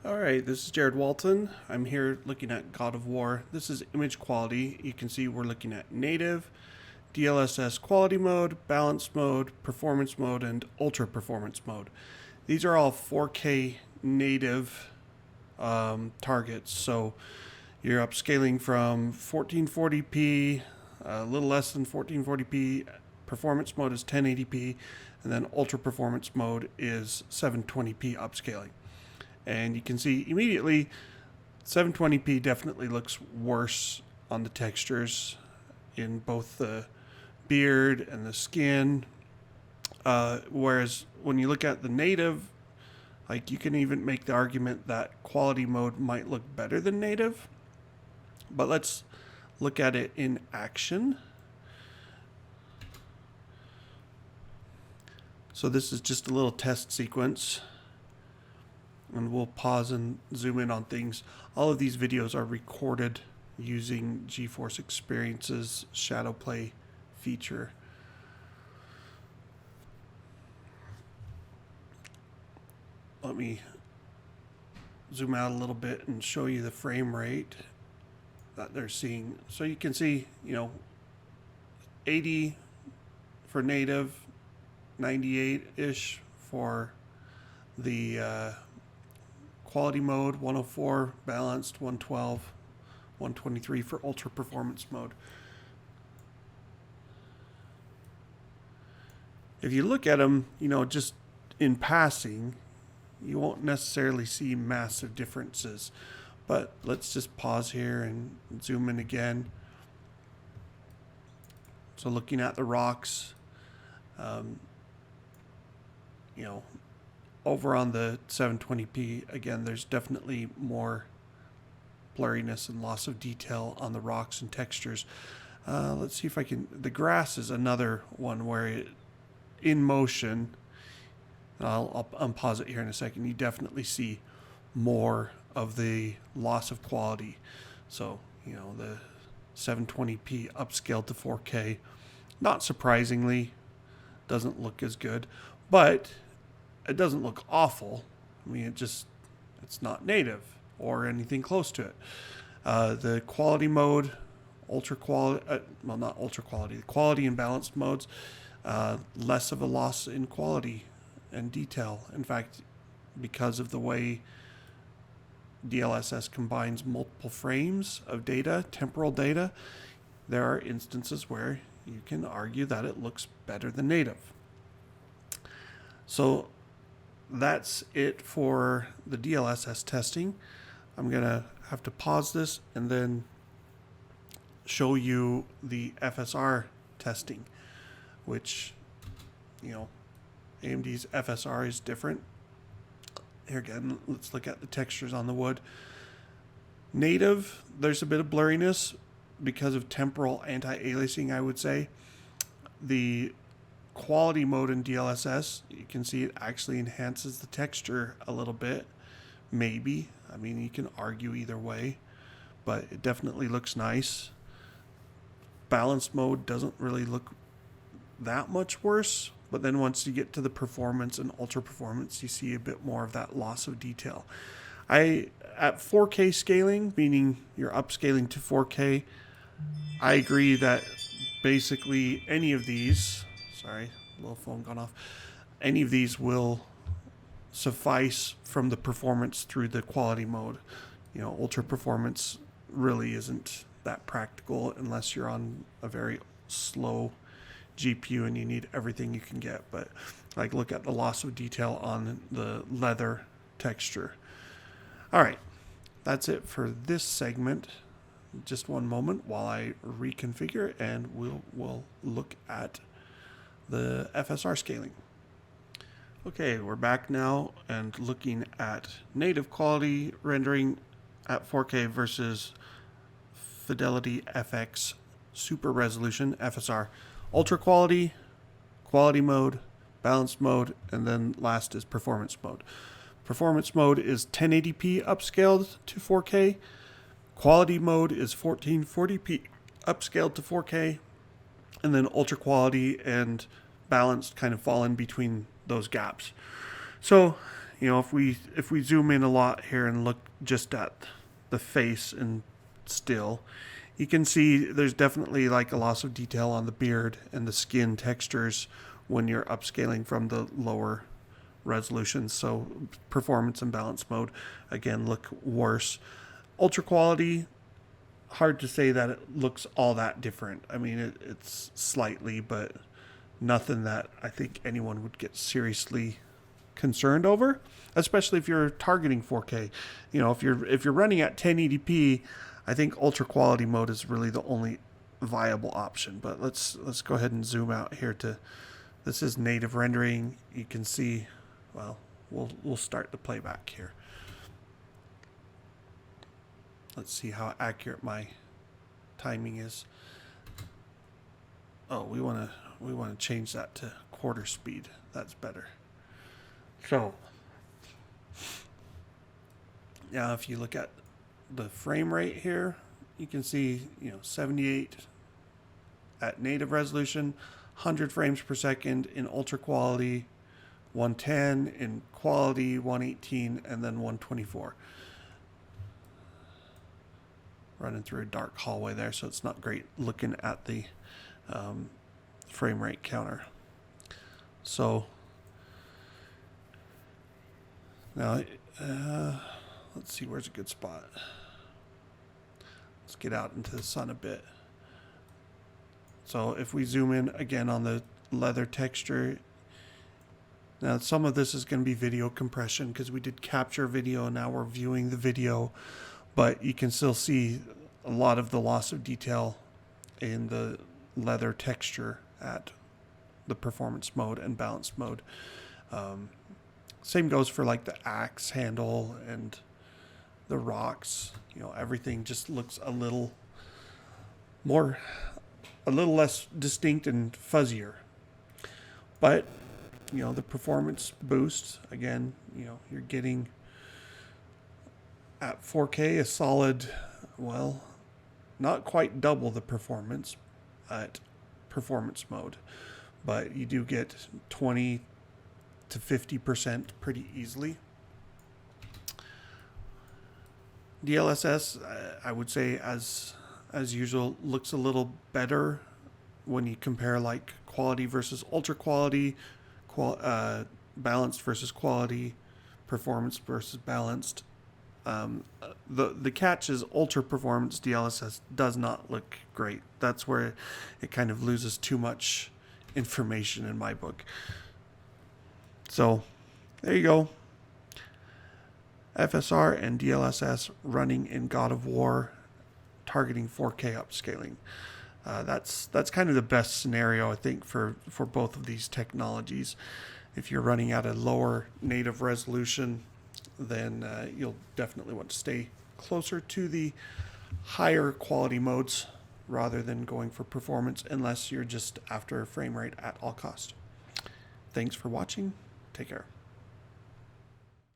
Alright, this is Jared Walton. I'm here looking at God of War. This is image quality. You can see we're looking at native, DLSS quality mode, balance mode, performance mode, and ultra performance mode. These are all 4K native targets. So you're upscaling from 1440p, a little less than 1440p. Performance mode is 1080p, and then ultra performance mode is 720p upscaling. And you can see immediately 720p definitely looks worse on the textures in both the beard and the skin. Whereas when you look at the native, like you can even make the argument that quality mode might look better than native. But let's look at it in action. So this is just a little test sequence. And we'll pause and zoom in on things. All of these videos are recorded using GeForce Experience's ShadowPlay feature. Let me zoom out a little bit and show you the frame rate that they're seeing. So you can see, 80 for native, 98-ish for the quality mode, 104 balanced, 112, 123 for ultra performance mode. If you look at them, just in passing, you won't necessarily see massive differences. But let's just pause here and zoom in again. So looking at the rocks, over on the 720p, again, there's definitely more blurriness and loss of detail on the rocks and textures. Let's see if I can... The grass is another one where in motion, I'll unpause it here in a second, you definitely see more of the loss of quality. So, the 720p upscaled to 4K, not surprisingly, doesn't look as good, but it doesn't look awful. I mean, it's not native or anything close to it. The quality mode, ultra quality, not ultra quality, the quality and balanced modes, less of a loss in quality and detail. In fact, because of the way DLSS combines multiple frames of data, temporal data, there are instances where you can argue that it looks better than native. So that's it for the DLSS testing. I'm going to have to pause this and then show you the FSR testing, which, AMD's FSR is different. Here again, let's look at the textures on the wood. Native, there's a bit of blurriness because of temporal anti-aliasing, I would say. The quality mode in DLSS, you can see it actually enhances the texture a little bit. Maybe. I mean, you can argue either way, but it definitely looks nice. Balanced mode doesn't really look that much worse, but then once you get to the performance and ultra performance, you see a bit more of that loss of detail. At 4K scaling, meaning you're upscaling to 4K, I agree that basically any of these, sorry, little phone gone off, any of these will suffice from the performance through the quality mode. Ultra performance really isn't that practical unless you're on a very slow GPU and you need everything you can get. But like, look at the loss of detail on the leather texture. All right, that's it for this segment. Just one moment while I reconfigure, and we'll look at the FSR scaling. Okay, we're back now and looking at native quality rendering at 4K versus Fidelity FX Super Resolution FSR. Ultra quality, quality mode, balanced mode, and then last is performance mode. Performance mode is 1080p upscaled to 4K. Quality mode is 1440p upscaled to 4K. And then ultra quality and balanced kind of fall in between those gaps. So, you know, if we zoom in a lot here and look just at the face and still, you can see there's definitely like a loss of detail on the beard and the skin textures when you're upscaling from the lower resolutions. So performance and balance mode again look worse. Ultra quality, hard to say that it looks all that different. I mean, it's slightly, but nothing that I think anyone would get seriously concerned over, especially if you're targeting 4K. You know, if you're running at 1080p, I think ultra quality mode is really the only viable option. But let's go ahead and zoom out here to, this is native rendering. You can see, well, we'll start the playback here. Let's see how accurate my timing is. Oh, we want to change that to quarter speed. That's better. So now if you look at the frame rate here, you can see, you know, 78 at native resolution, 100 frames per second in ultra quality, 110 in quality, 118, and then 124. Running through a dark hallway there, so it's not great looking at the frame rate counter. So now let's see, where's a good spot. Let's get out into the sun a bit. So if we zoom in again on the leather texture, now some of this is going to be video compression because we did capture video and now we're viewing the video, but you can still see a lot of the loss of detail in the leather texture at the performance mode and balance mode. Same goes for like the axe handle and the rocks. You know, everything just looks a little less distinct and fuzzier. But, you know, the performance boost, again, you know, you're getting at 4K a solid, well, not quite double the performance at performance mode, but you do get 20 to 50% pretty easily. DLSS, I would say, as usual, looks a little better when you compare like quality versus ultra quality, balanced versus quality, performance versus balanced. The catch is ultra performance DLSS does not look great. That's where it kind of loses too much information in my book. So there you go. FSR and DLSS running in God of War, targeting 4K upscaling. That's kind of the best scenario, I think, for both of these technologies. If you're running at a lower native resolution, then you'll definitely want to stay closer to the higher quality modes rather than going for performance, unless you're just after frame rate at all cost. Thanks for watching. Take care.